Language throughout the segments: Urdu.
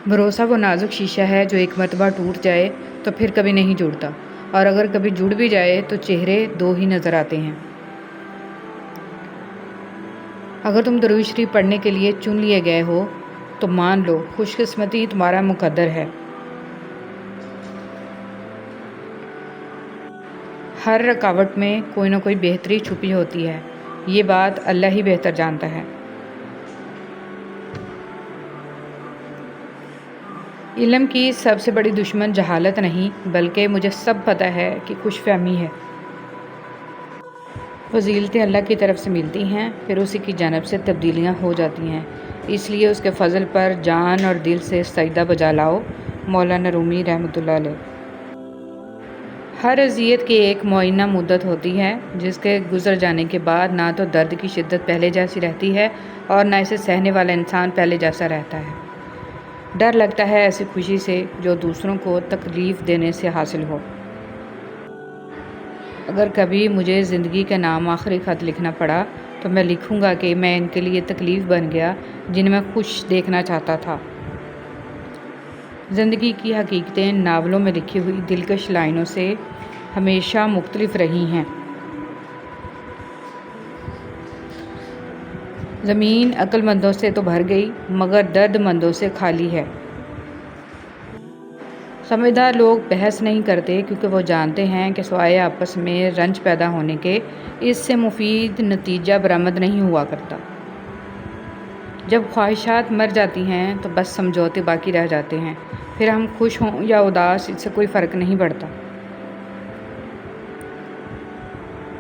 بھروسہ وہ نازک شیشہ ہے جو ایک مرتبہ ٹوٹ جائے تو پھر کبھی نہیں جڑتا، اور اگر کبھی جڑ بھی جائے تو چہرے دو ہی نظر آتے ہیں۔ اگر تم درود شریف پڑھنے کے لیے چن لیے گئے ہو تو مان لو خوش قسمتی تمہارا مقدر ہے۔ ہر رکاوٹ میں کوئی نہ کوئی بہتری چھپی ہوتی ہے، یہ بات اللہ ہی بہتر جانتا ہے۔ علم کی سب سے بڑی دشمن جہالت نہیں بلکہ مجھے سب پتہ ہے کہ خوش فہمی ہے۔ فضیلتیں اللہ کی طرف سے ملتی ہیں، پھر اسی کی جانب سے تبدیلیاں ہو جاتی ہیں، اس لیے اس کے فضل پر جان اور دل سے سجدہ بجا لاؤ۔ مولانا رومی رحمۃ اللہ علیہ۔ ہر اذیت کی ایک معینہ مدت ہوتی ہے جس کے گزر جانے کے بعد نہ تو درد کی شدت پہلے جیسی رہتی ہے اور نہ اسے سہنے والا انسان پہلے جیسا رہتا ہے۔ ڈر لگتا ہے ایسی خوشی سے جو دوسروں کو تکلیف دینے سے حاصل ہو۔ اگر کبھی مجھے زندگی کے نام آخری خط لکھنا پڑا تو میں لکھوں گا کہ میں ان کے لیے تکلیف بن گیا جنہیں میں خوش دیکھنا چاہتا تھا۔ زندگی کی حقیقتیں ناولوں میں لکھی ہوئی دلکش لائنوں سے ہمیشہ مختلف رہی ہیں۔ زمین عقل مندوں سے تو بھر گئی مگر درد مندوں سے خالی ہے۔ سمجھدار لوگ بحث نہیں کرتے کیونکہ وہ جانتے ہیں کہ سوائے آپس میں رنج پیدا ہونے کے اس سے مفید نتیجہ برآمد نہیں ہوا کرتا۔ جب خواہشات مر جاتی ہیں تو بس سمجھوتے باقی رہ جاتے ہیں، پھر ہم خوش ہوں یا اداس اس سے کوئی فرق نہیں پڑتا۔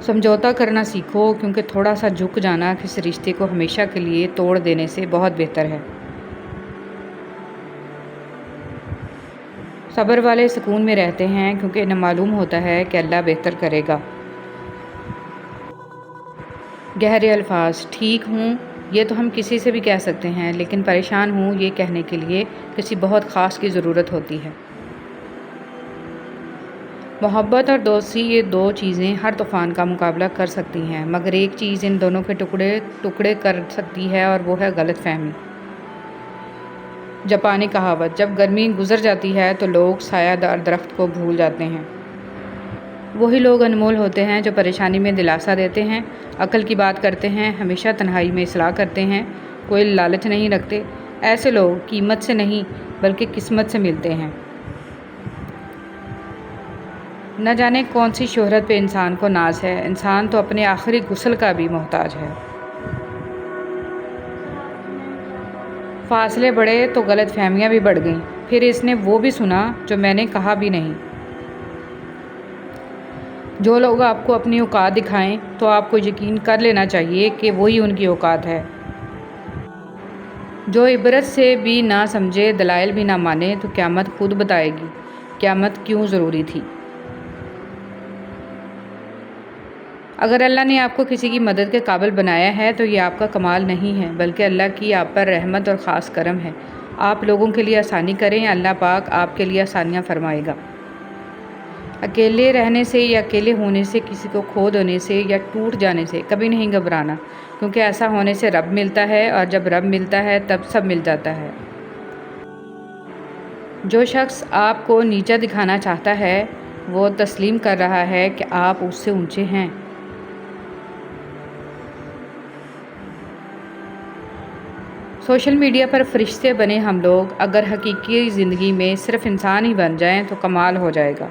سمجھوتا کرنا سیکھو کیونکہ تھوڑا سا جھک جانا کسی رشتے کو ہمیشہ کے لیے توڑ دینے سے بہت بہتر ہے۔ صبر والے سکون میں رہتے ہیں کیونکہ انہیں معلوم ہوتا ہے کہ اللہ بہتر کرے گا۔ گہرے الفاظ: ٹھیک ہوں یہ تو ہم کسی سے بھی کہہ سکتے ہیں، لیکن پریشان ہوں یہ کہنے کے لیے کسی بہت خاص کی ضرورت ہوتی ہے۔ محبت اور دوستی، یہ دو چیزیں ہر طوفان کا مقابلہ کر سکتی ہیں، مگر ایک چیز ان دونوں کے ٹکڑے کر سکتی ہے اور وہ ہے غلط فہمی۔ جاپانی کہاوت: جب گرمی گزر جاتی ہے تو لوگ سایہ دار درخت کو بھول جاتے ہیں۔ وہی لوگ انمول ہوتے ہیں جو پریشانی میں دلاسا دیتے ہیں، عقل کی بات کرتے ہیں، ہمیشہ تنہائی میں اصلاح کرتے ہیں، کوئی لالچ نہیں رکھتے۔ ایسے لوگ قیمت سے نہیں بلکہ قسمت سے ملتے ہیں۔ نہ جانے کون سی شہرت پہ انسان کو ناز ہے، انسان تو اپنے آخری غسل کا بھی محتاج ہے۔ فاصلے بڑھے تو غلط فہمیاں بھی بڑھ گئیں، پھر اس نے وہ بھی سنا جو میں نے کہا بھی نہیں۔ جو لوگ آپ کو اپنی اوقات دکھائیں تو آپ کو یقین کر لینا چاہیے کہ وہی ان کی اوقات ہے۔ جو عبرت سے بھی نہ سمجھے، دلائل بھی نہ مانے تو قیامت خود بتائے گی قیامت کیوں ضروری تھی۔ اگر اللہ نے آپ کو کسی کی مدد کے قابل بنایا ہے تو یہ آپ کا کمال نہیں ہے بلکہ اللہ کی آپ پر رحمت اور خاص کرم ہے۔ آپ لوگوں کے لیے آسانی کریں، اللہ پاک آپ کے لیے آسانیاں فرمائے گا۔ اکیلے رہنے سے یا اکیلے ہونے سے، کسی کو کھو دینے سے یا ٹوٹ جانے سے کبھی نہیں گھبرانا، کیونکہ ایسا ہونے سے رب ملتا ہے اور جب رب ملتا ہے تب سب مل جاتا ہے۔ جو شخص آپ کو نیچا دکھانا چاہتا ہے وہ تسلیم کر رہا ہے کہ آپ اس سے اونچے ہیں۔ سوشل میڈیا پر فرشتے بنے ہم لوگ اگر حقیقی زندگی میں صرف انسان ہی بن جائیں تو کمال ہو جائے گا۔